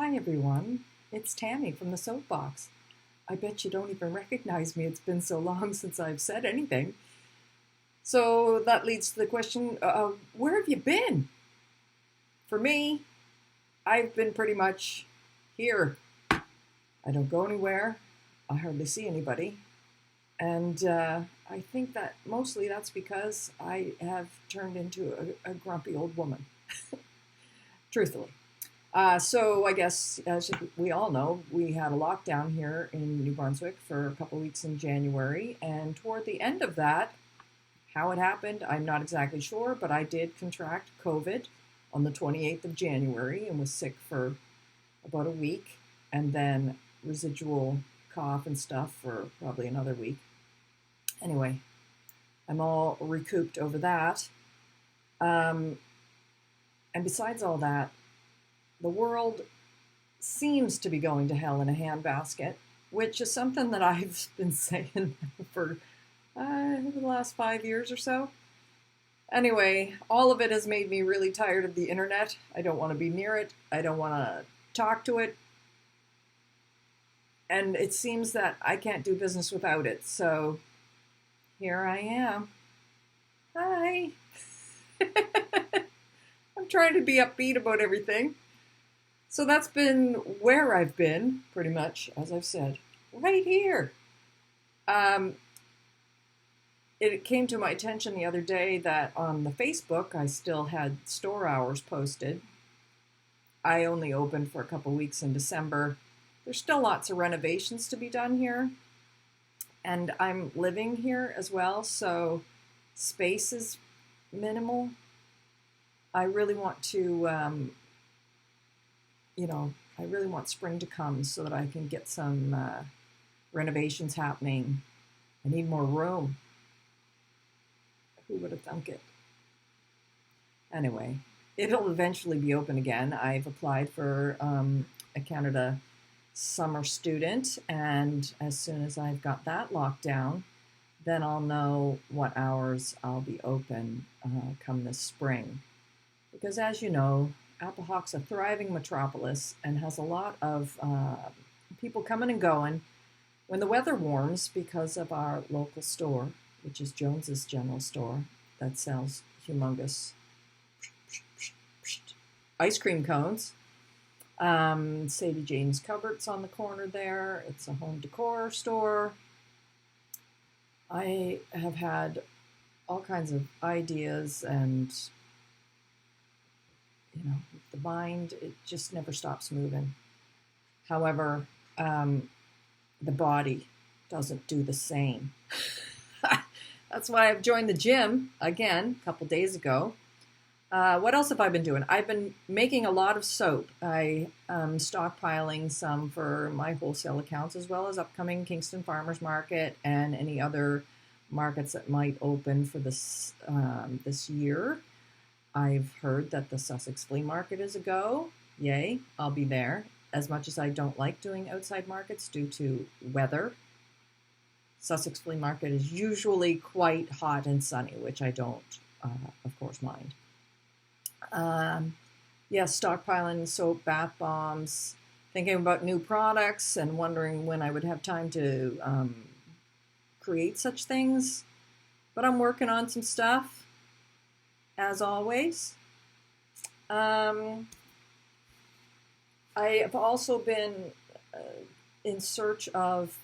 Hi everyone, it's Tammy from the Soapbox. I bet you don't even recognize me. It's been so long since I've said anything. So that leads to the question, where have you been? For me, I've been pretty much here. I don't go anywhere. I hardly see anybody. And I think that mostly that's because I have turned into a grumpy old woman, truthfully. So I guess, as we all know, we had a lockdown here in New Brunswick for a couple of weeks in January. And toward the end of that, how it happened, I'm not exactly sure, but I did contract COVID on the 28th of January and was sick for about a week, and then residual cough and stuff for probably another week. Anyway, I'm all recouped over that. And besides all that, the world seems to be going to hell in a handbasket, which is something that I've been saying for the last 5 years or so. Anyway, all of it has made me really tired of the internet. I don't want to be near it. I don't want to talk to it. And it seems that I can't do business without it. So here I am. Hi. I'm trying to be upbeat about everything. So that's been where I've been, pretty much, as I've said, right here. It came to my attention the other day that on the Facebook, I still had store hours posted. I only opened for a couple weeks in December. There's still lots of renovations to be done here. And I'm living here as well, so space is minimal. I really want to, I really want spring to come so that I can get some renovations happening. I need more room. Who would have thunk it? Anyway, it'll eventually be open again. I've applied for a Canada summer student, and as soon as I've got that locked down, then I'll know what hours I'll be open come this spring. Because as you know, Apahawk's a thriving metropolis and has a lot of people coming and going when the weather warms because of our local store, which is Jones's General Store, that sells humongous ice cream cones. Sadie Jane's Cupboard's on the corner there. It's a home decor store. I have had all kinds of ideas, and the mind, it just never stops moving. However, the body doesn't do the same. That's why I've joined the gym again a couple days ago. What else have I been doing? I've been making a lot of soap. I am stockpiling some for my wholesale accounts, as well as upcoming Kingston Farmers Market and any other markets that might open for this year. I've heard that the Sussex Flea Market is a go. Yay, I'll be there. As much as I don't like doing outside markets due to weather, Sussex Flea Market is usually quite hot and sunny, which I don't, of course, mind. Stockpiling soap, bath bombs, thinking about new products and wondering when I would have time to create such things. But I'm working on some stuff, as always. I have also been in search of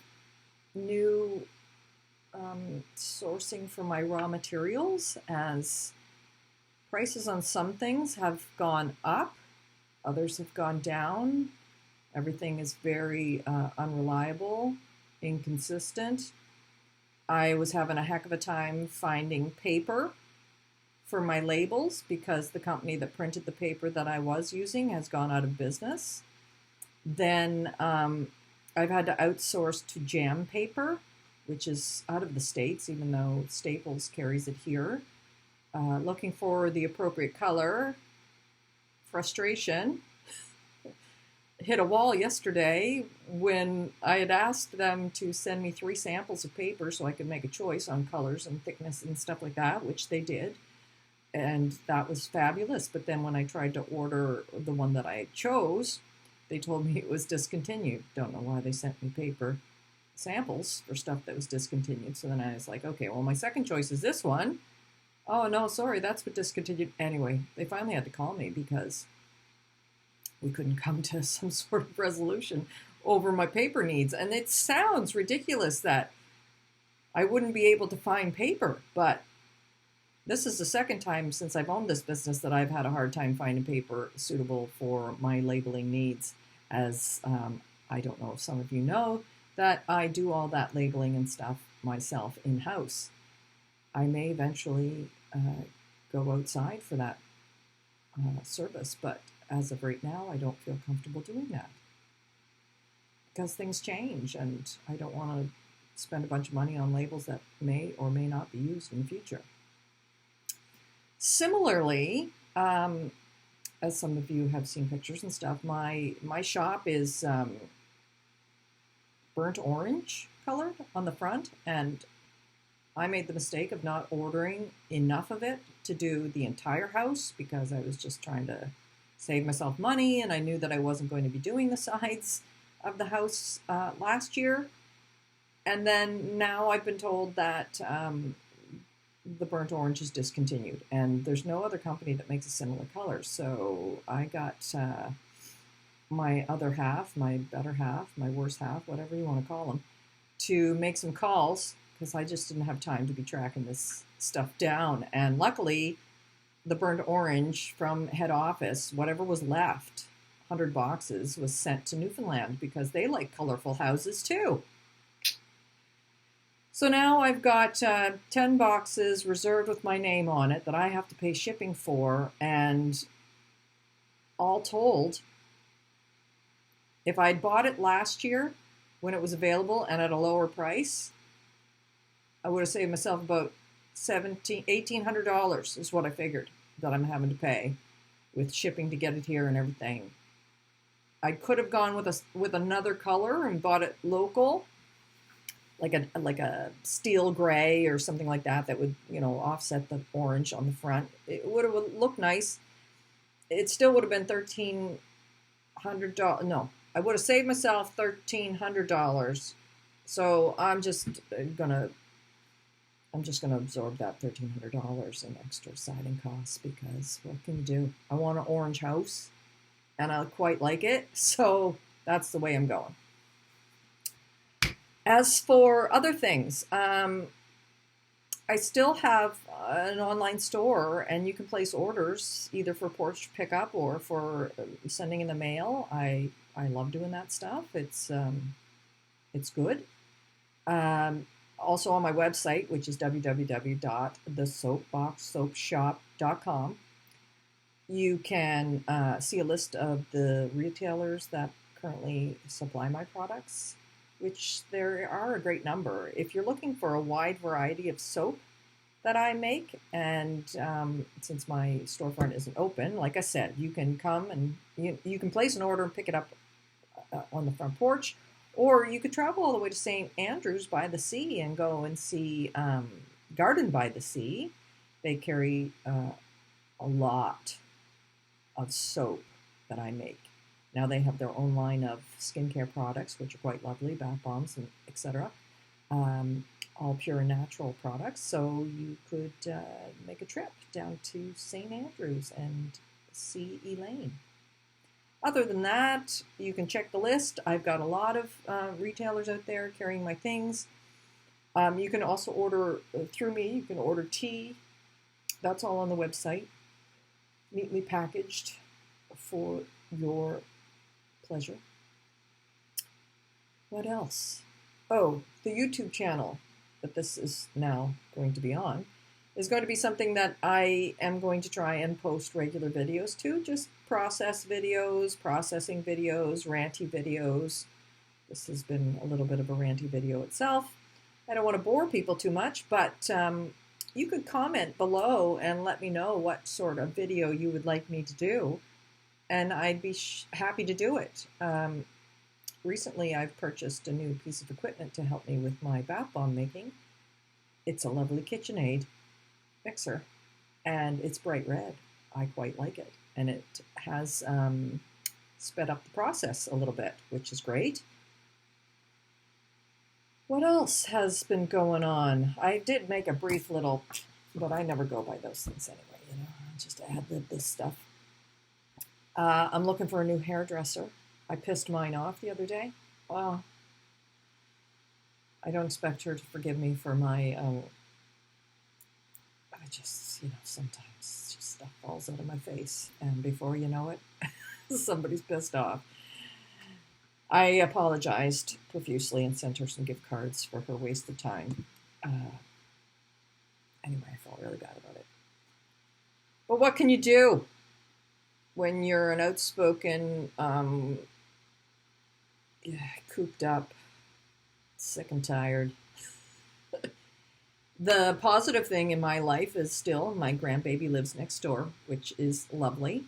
new sourcing for my raw materials, as prices on some things have gone up, others have gone down. Everything is very unreliable, inconsistent. I was having a heck of a time finding paper for my labels because the company that printed the paper that I was using has gone out of business. Then I've had to outsource to Jam Paper, which is out of the States, even though Staples carries it here. Looking for the appropriate color. Frustration. Hit a wall yesterday when I had asked them to send me 3 samples of paper so I could make a choice on colors and thickness and stuff like that, which they did. And that was fabulous. But then when I tried to order the one that I chose, they told me it was discontinued. Don't know why they sent me paper samples for stuff that was discontinued. So then I was like, okay, well, my second choice is this one. Oh, no, sorry, that's what discontinued. Anyway, they finally had to call me because we couldn't come to some sort of resolution over my paper needs. And it sounds ridiculous that I wouldn't be able to find paper, but this is the second time since I've owned this business that I've had a hard time finding paper suitable for my labeling needs, as I don't know if some of you know that I do all that labeling and stuff myself in-house. I may eventually go outside for that service, but as of right now, I don't feel comfortable doing that because things change and I don't want to spend a bunch of money on labels that may or may not be used in the future. Similarly, as some of you have seen pictures and stuff, my shop is burnt orange colored on the front, and I made the mistake of not ordering enough of it to do the entire house because I was just trying to save myself money, and I knew that I wasn't going to be doing the sides of the house last year. And then now I've been told that the burnt orange is discontinued, and there's no other company that makes a similar color. So I got my other half, my better half, my worse half, whatever you want to call them, to make some calls because I just didn't have time to be tracking this stuff down. And luckily, the burnt orange from head office, whatever was left, 100 boxes, was sent to Newfoundland because they like colorful houses too. So now I've got 10 boxes reserved with my name on it that I have to pay shipping for, and all told, if I'd bought it last year when it was available and at a lower price, I would have saved myself about $1,800 is what I figured that I'm having to pay with shipping to get it here and everything. I could have gone with another color and bought it local, like a steel gray or something like that would, offset the orange on the front. It would have looked nice. It still would have been $1,300. No, I would have saved myself $1,300. So I'm just gonna absorb that $1,300 in extra siding costs because what can you do? I want an orange house and I quite like it. So that's the way I'm going. As for other things, I still have an online store, and you can place orders either for porch pickup or for sending in the mail. I love doing that stuff. It's good. Also on my website, which is www.thesoapboxsoapshop.com, you can see a list of the retailers that currently supply my products, which there are a great number. If you're looking for a wide variety of soap that I make, and since my storefront isn't open, like I said, you can come and you can place an order and pick it up on the front porch, or you could travel all the way to St. Andrews by the Sea and go and see Garden by the Sea. They carry a lot of soap that I make. Now they have their own line of skincare products, which are quite lovely, bath bombs, and etc. All pure and natural products. So you could make a trip down to St. Andrews and see Elaine. Other than that, you can check the list. I've got a lot of retailers out there carrying my things. You can also order through me. You can order tea. That's all on the website, neatly packaged for your pleasure. What else? Oh, the YouTube channel that this is now going to be on is going to be something that I am going to try and post regular videos to, just processing videos, ranty videos. This has been a little bit of a ranty video itself. I don't want to bore people too much, but you could comment below and let me know what sort of video you would like me to do, and I'd be happy to do it. Recently, I've purchased a new piece of equipment to help me with my bath bomb making. It's a lovely KitchenAid mixer, and it's bright red. I quite like it, and it has sped up the process a little bit, which is great. What else has been going on? I did make a brief little, but I never go by those things anyway, you know, I just ad-lib this stuff. I'm looking for a new hairdresser. I pissed mine off the other day. Well, I don't expect her to forgive me for my, I just, you know, sometimes just stuff falls out of my face, and before you know it, somebody's pissed off. I apologized profusely and sent her some gift cards for her wasted time. Anyway, I felt really bad about it. But what can you do when you're an outspoken, cooped up, sick and tired? The positive thing in my life is still my grandbaby lives next door, which is lovely.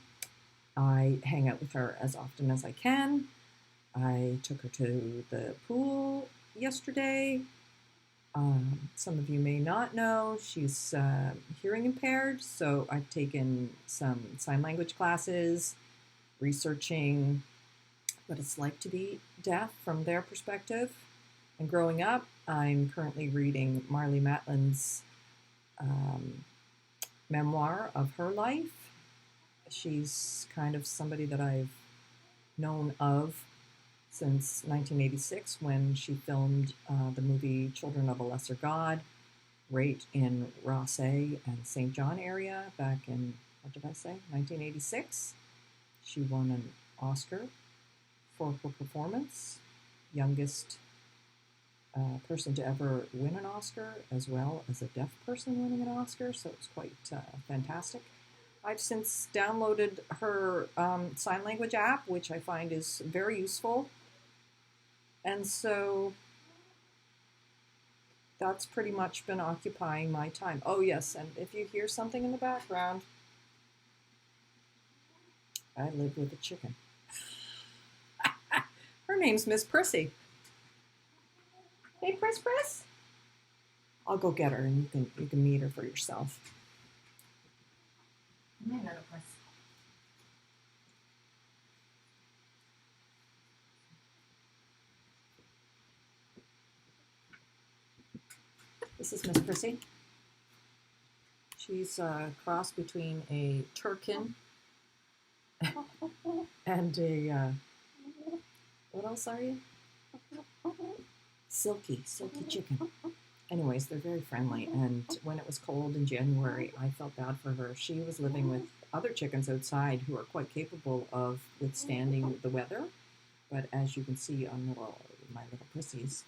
I hang out with her as often as I can. I took her to the pool yesterday. Some of you may not know, she's hearing impaired, so I've taken some sign language classes, researching what it's like to be deaf from their perspective. And growing up, I'm currently reading Marlee Matlin's memoir of her life. She's kind of somebody that I've known of since 1986 when she filmed the movie Children of a Lesser God right in Rossay and St. John area back in, what did I say, 1986. She won an Oscar for her performance, youngest person to ever win an Oscar, as well as a deaf person winning an Oscar, so it's quite fantastic. I've since downloaded her sign language app, which I find is very useful. And so that's pretty much been occupying my time. Oh, yes, and if you hear something in the background, I live with a chicken. Her name's Miss Prissy. Hey, Priss. I'll go get her, and you can meet her for yourself. This is Miss Prissy. She's a cross between a Turkin and a, what else are you? Silky chicken. Anyways, they're very friendly, and when it was cold in January, I felt bad for her. She was living with other chickens outside who are quite capable of withstanding the weather, but as you can see on my little Prissy's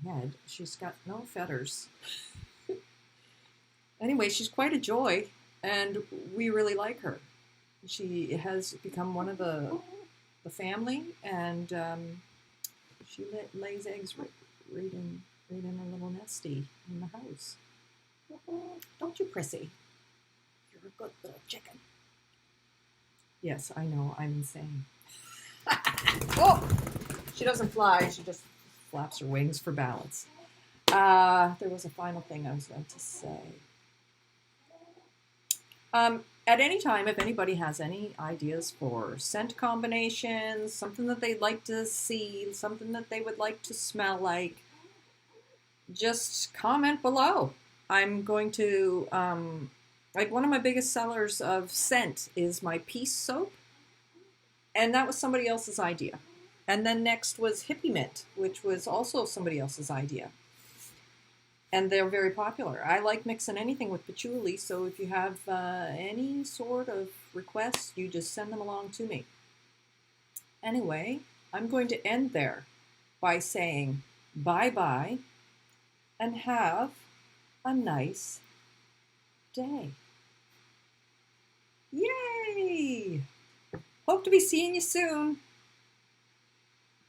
head, she's got no feathers. Anyway, she's quite a joy, and we really like her. She has become one of the family, and she lays eggs right in a little nesty in the house. Don't you, Prissy? You're a good little chicken. Yes, I know, I'm insane. Oh! She doesn't fly, she just flaps her wings for balance. There was a final thing I was going to say. At any time, if anybody has any ideas for scent combinations, something that they'd like to see, something that they would like to smell like, just comment below. I'm going to, like, one of my biggest sellers of scent is my Peace soap, and that was somebody else's idea. And then next was Hippie Mint, which was also somebody else's idea. And they're very popular. I like mixing anything with patchouli, so if you have any sort of requests, you just send them along to me. Anyway, I'm going to end there by saying bye-bye and have a nice day. Yay! Hope to be seeing you soon.